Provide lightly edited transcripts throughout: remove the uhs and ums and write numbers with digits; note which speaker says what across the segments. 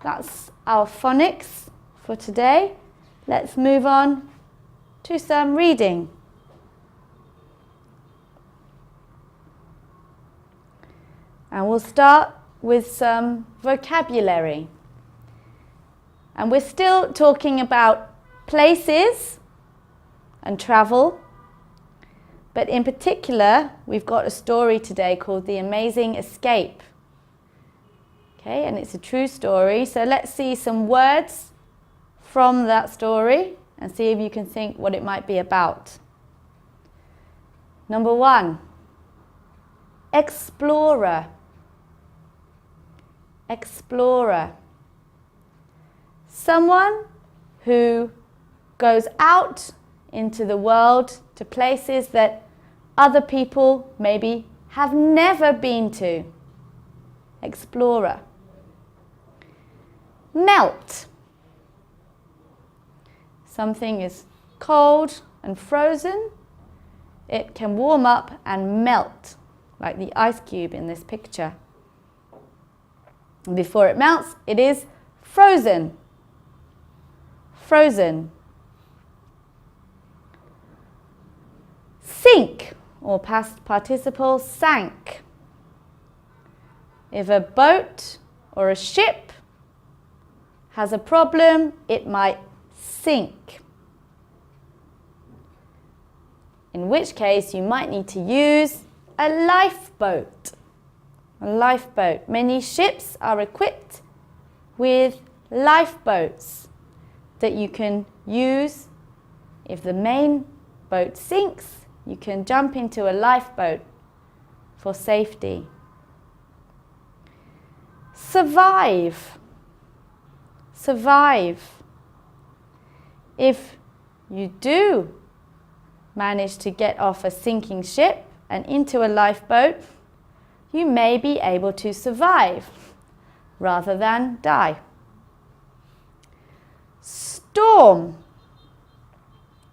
Speaker 1: that's our phonics for today. Let's move on to some reading. And we'll start with some vocabulary. And we're still talking about places and travel. But in particular, we've got a story today called The Amazing Escape. Okay, and it's a true story. So let's see some words from that story and see if you can think what it might be about. Number 1, explorer. Explorer. Someone who goes out into the world to places that other people maybe have never been to. Explorer. Melt. Something is cold and frozen. It can warm up and melt, like the ice cube in this picture. And before it melts, it is frozen. Frozen. Sink, or past participle, sank. If a boat or a ship has a problem, it might sink. In which case, you might need to use a lifeboat. A lifeboat. Many ships are equipped with lifeboats that you can use. If the main boat sinks, you can jump into a lifeboat for safety. Survive. Survive. If you do manage to get off a sinking ship and into a lifeboat, you may be able to survive rather than die. Storm.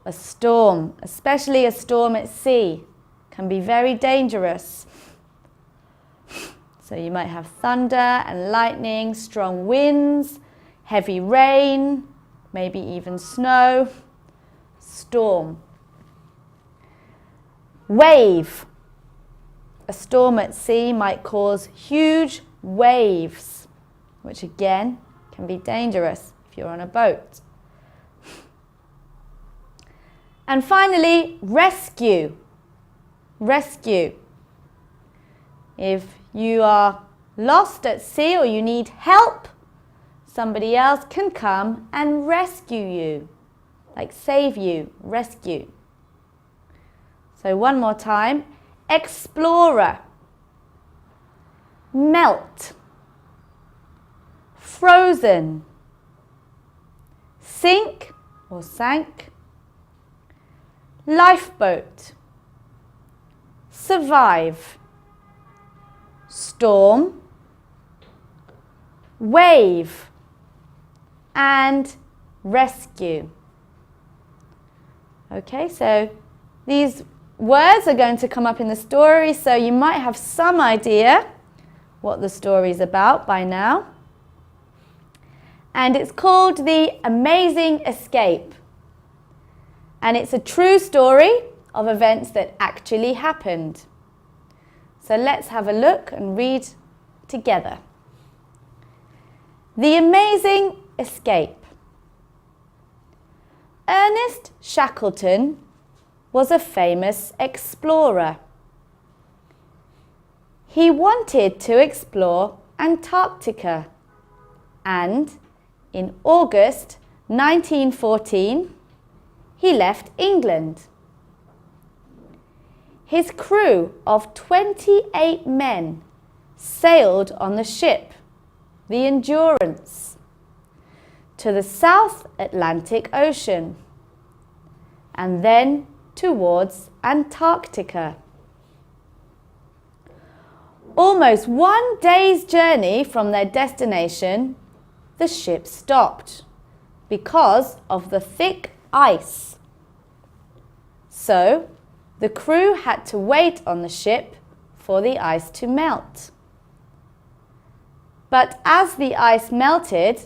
Speaker 1: A storm, especially a storm at sea, can be very dangerous. So you might have thunder and lightning, strong winds, heavy rain, maybe even snow. Storm. Wave. A storm at sea might cause huge waves, which again can be dangerous if you're on a boat. And finally, rescue. Rescue. If you are lost at sea or you need help, somebody else can come and rescue you, like save you, rescue. So one more time, explorer, melt, frozen, sink or sank, lifeboat, survive, storm, wave, and rescue. Okay, so these words are going to come up in the story, so you might have some idea what the story is about by now. And it's called The Amazing Escape. And it's a true story of events that actually happened. So let's have a look and read together. The Amazing Escape. Ernest Shackleton was a famous explorer. He wanted to explore Antarctica, and in August 1914, he left England. His crew of 28 men sailed on the ship, the Endurance, to the South Atlantic Ocean, and then towards Antarctica. Almost 1 day's journey from their destination, the ship stopped because of the thick ice. So, the crew had to wait on the ship for the ice to melt. But as the ice melted,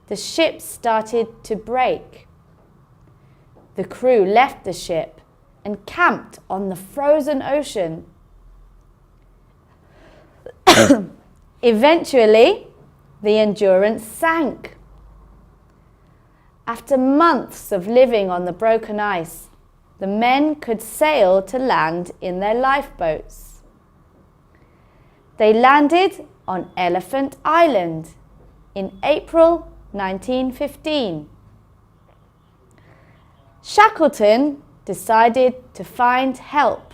Speaker 1: the ship started to break. The crew left the ship and camped on the frozen ocean. Eventually, the Endurance sank. After months of living on the broken ice, the men could sail to land in their lifeboats. They landed on Elephant Island in April 1915. Shackleton decided to find help.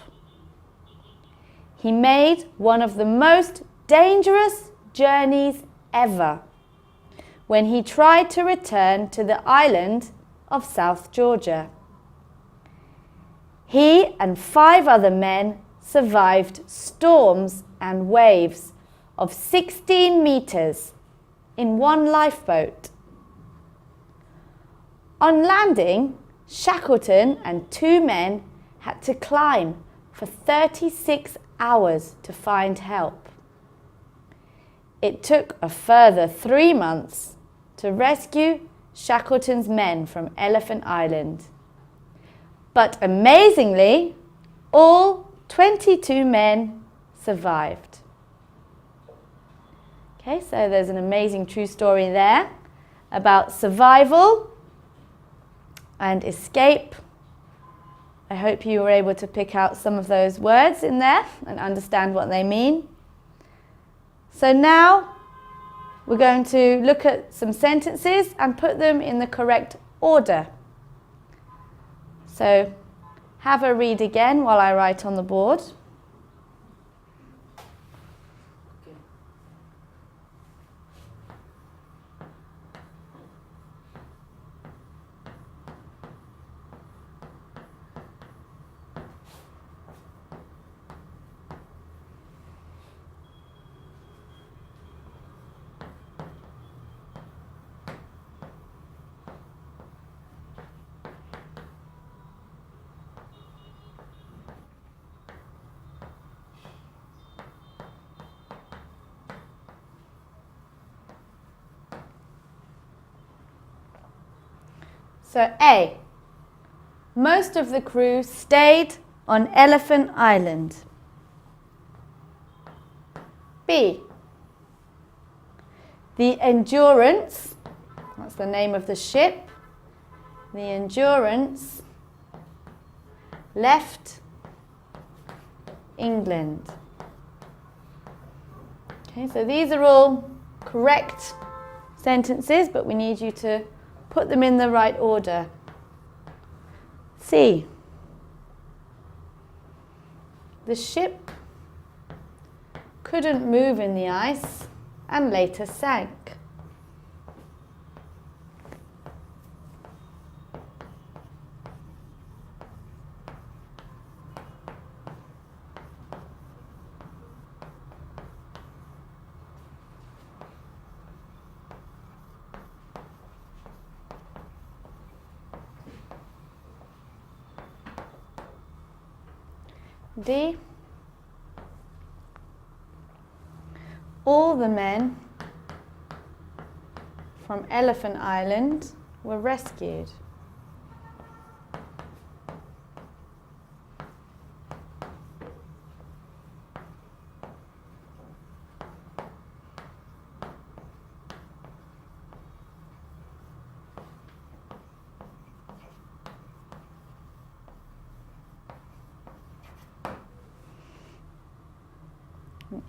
Speaker 1: He made one of the most dangerous journeys ever when he tried to return to the island of South Georgia. He and 5 other men survived storms and waves of 16 meters in one lifeboat. On landing, Shackleton and 2 men had to climb for 36 hours to find help. It took a further 3 months to rescue Shackleton's men from Elephant Island. But amazingly, all 22 men survived. Okay, so there's an amazing true story there about survival and escape. I hope you were able to pick out some of those words in there and understand what they mean. So now we're going to look at some sentences and put them in the correct order. So have a read again while I write on the board. So A, most of the crew stayed on Elephant Island. B, the Endurance, that's the name of the ship, the Endurance left England. Okay, so these are all correct sentences, but we need you to put them in the right order. C, the ship couldn't move in the ice and later sank. D, all the men from Elephant Island were rescued.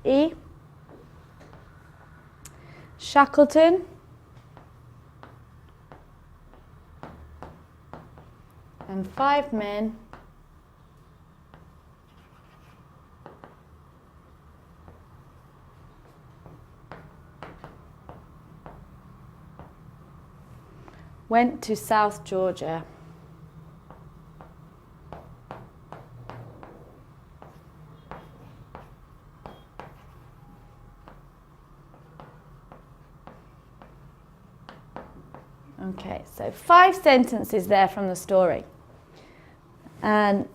Speaker 1: E, Shackleton and 5 men went to South Georgia. Okay, so 5 sentences there from the story. And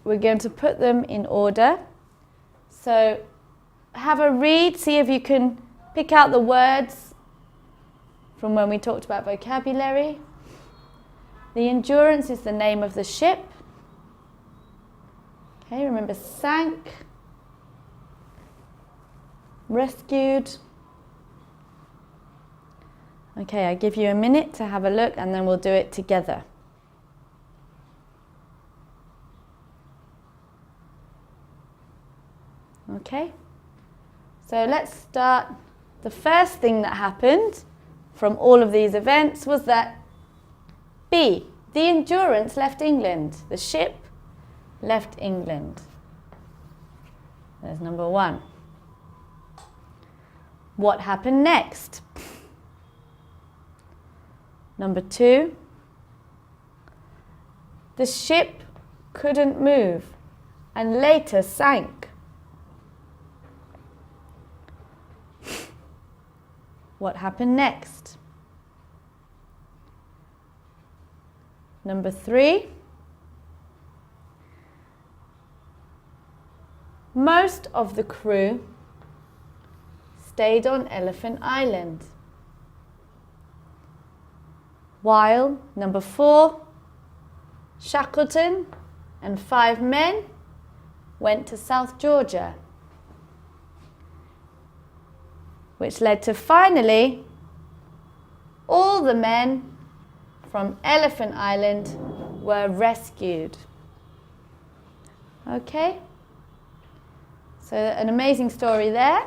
Speaker 1: we're going to put them in order. So have a read, see if you can pick out the words from when we talked about vocabulary. The Endurance is the name of the ship. Okay, remember sank, rescued. Okay, I give you a minute to have a look and then we'll do it together. Okay, so let's start. The first thing that happened from all of these events was that B, the Endurance left England. The ship left England. There's number one. What happened next? Number two, the ship couldn't move and later sank. What happened next? Number three, most of the crew stayed on Elephant Island, while number four, Shackleton and 5 men went to South Georgia, which led to finally all the men from Elephant Island were rescued. Okay, so an amazing story there.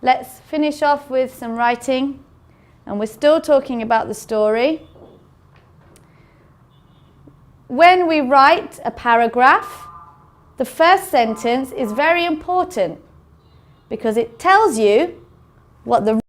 Speaker 1: Let's finish off with some writing, and we're still talking about the story. When we write a paragraph, the first sentence is very important because it tells you what the